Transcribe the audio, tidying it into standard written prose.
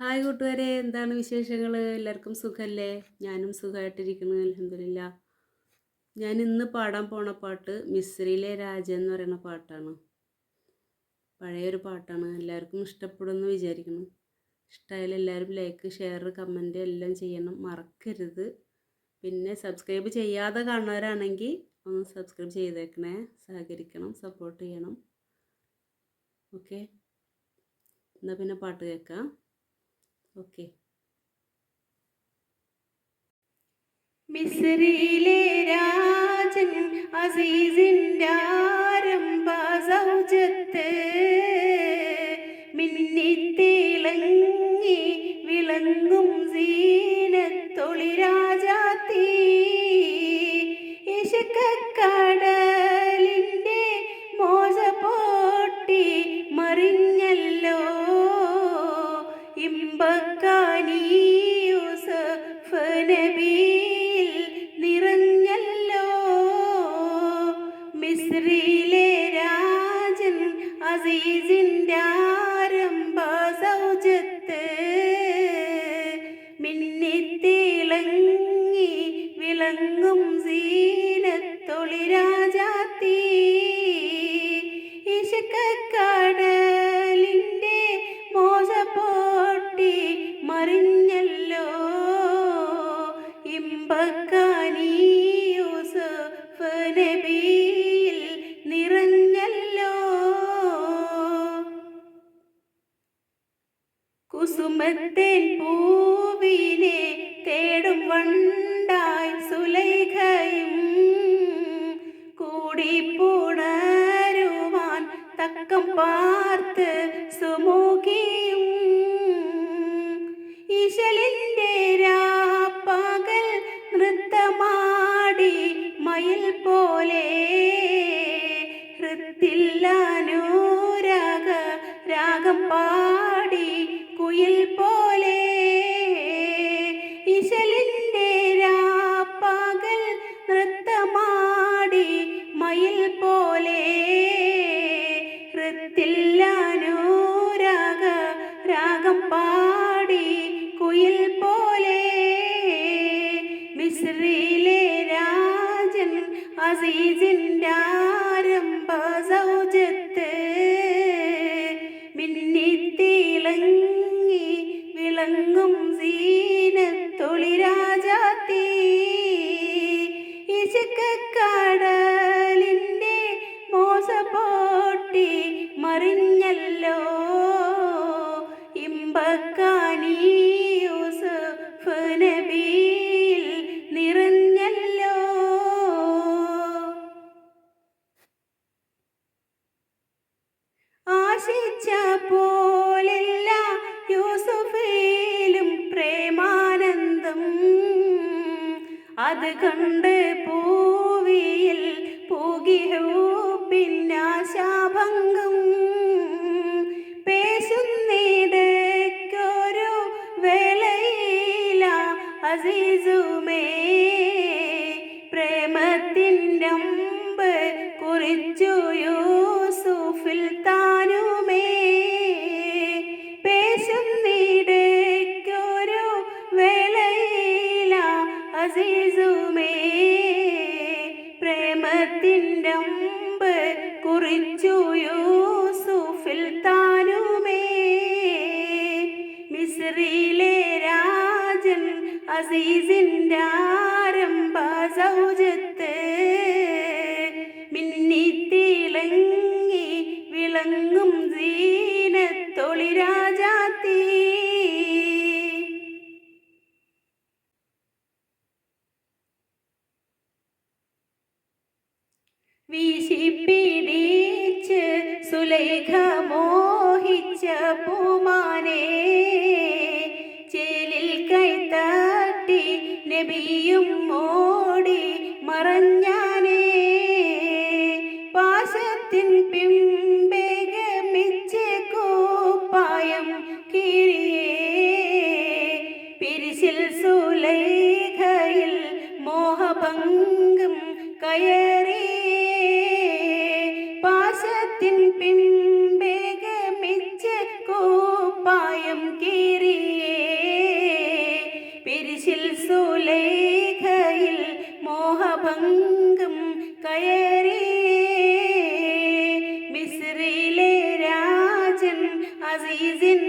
Hi കൂട്ടുകാരെ, എന്താണ് വിശേഷങ്ങൾ? എല്ലാവർക്കും സുഖല്ലേ? ഞാനും സുഖമായിട്ടിരിക്കുന്നു, അൽഹംദുലില്ലാ. ഞാൻ ഇന്ന് പാടാൻ പോണ പാട്ട് മിസ്രിയിലെ രാജ എന്ന് പറയുന്ന പാട്ടാണ്. പഴയൊരു പാട്ടാണ്, എല്ലാവർക്കും ഇഷ്ടപ്പെടുമെന്ന് വിചാരിക്കുന്നു. ഇഷ്ടമായാലും എല്ലാവരും ലൈക്ക്, ഷെയർ, കമൻറ്റ് എല്ലാം ചെയ്യണം, മറക്കരുത്. പിന്നെ സബ്സ്ക്രൈബ് ചെയ്യാതെ കാണുന്നവരാണെങ്കിൽ ഒന്ന് സബ്സ്ക്രൈബ് ചെയ്തേക്കണേ, സഹകരിക്കണം, സപ്പോർട്ട് ചെയ്യണം. ഓക്കെ, എന്നാൽ പിന്നെ പാട്ട് കേൾക്കാം. ഓക്കെ. മിസ്രിയിലെ രാജൻ അസീസിൻ്റെ ആരംഭ സൗജത്ത് മിന്നിത്തിളങ്ങി വിളങ്ങും സീനത്തൊളി രാജാത്തി ഇശക്കക്കടലിൻ്റെ മോശ പൊട്ടി മറിഞ്ഞല്ലോ ഇമ്പക്കാനി യൂസഫ് നബി മിസ്രിയിലെ രാജൻ അസീസിൻ്റെ ആരംഭ സൗജത്ത് മിന്നിത്തിളങ്ങി വിളങ്ങും സീനത്തൊളി രാജാത്തി ഇശക്കക്കടലിൻ്റെ മോശ പൊട്ടി മറിഞ്ഞല്ലോ ഇമ്പക്കാനി യൂസഫ് നബിയിൽ നിറഞ്ഞല്ലോ കുസുമത്തേൻ പൂവിനെ തേടും വണ്ടായി സുലൈഖയും കൂടി പുണരുവാൻ തക്കം പാർത്ത് സുമുഖിയും ഈശലിൻ്റെ രാപ്പകൽ നൃത്തമാടി മയിൽ പോലെ ഹൃത്തില്ലാനുരാഗ രാഗം പാടി കുയിൽ പോലെ ഈശലിൻ്റെ രാപ്പകൽ നൃത്തമാടി മയിൽ പോലെ ഹൃത്തില്ലാനുരാഗ രാഗം പാടി കുയിൽ പോലെ മിസ്രിയിലെ രാജൻ അസീസിൻ്റെ ആരംഭ സൗജത്ത് മിന്നിത്തിളങ്ങി വിളങ്ങും സീനത്തൊളി രാജാത്തി ഇശക്കക്കടലിൻ്റെ മോശ പൊട്ടി മറിഞ്ഞല്ലോ ഇമ്പക്കാനി യൂസഫ് നബിയിൽ നിറഞ്ഞല്ലോ ആശിച്ച പോലെല്ല യൂസുഫിലും പ്രേമാനന്ദം അത് കണ്ട് പൂവിയിൽ പൂകിയോ പിന്നാശാഭംഗം പേശുന്നിടയ്ക്കൊരു വേളയില അസീസുമേ പ്രേമത്തിൻ്റെ അമ്പ് കുറിച്ചു യൂസുഫിൽ താനുമേ പേശുന്നിടയ്ക്കൊരു വേളയില അസീസുമേ പ്രേമത്തിൻ്റെ അമ്പ് കുറിച്ചു യൂസുഫിൽ താനുമേ മിസ്രിയിലെ രാജൻ അസീസിൻ്റെ ആരംഭ സൗജത്ത് മിന്നിത്തിളങ്ങി വിളങ്ങും സീനത്തൊളി രാജാത്തി വീശിപ്പിടിച്ച് സുലൈഖ മോഹിച്ച പൂമാനെ ചേലിൽ കൈത്തട്ടി നബിയും മോടി മറഞ്ഞാനേ പാശത്തിൻ പിമ്പെ ഗമിച്ച് കോപ്പായം കീറിയേ പിരിശിൽ സുലൈഖയിൽ മോഹഭംഗം കയറിയേ പാശത്തിൻ പിമ്പെ ഗമിച്ച് കോപ്പായം കീറിയേ സുലൈഖയിൽ മോഹഭംഗം കയറി മിസ്രിലെ രാജൻ അസീസിൻ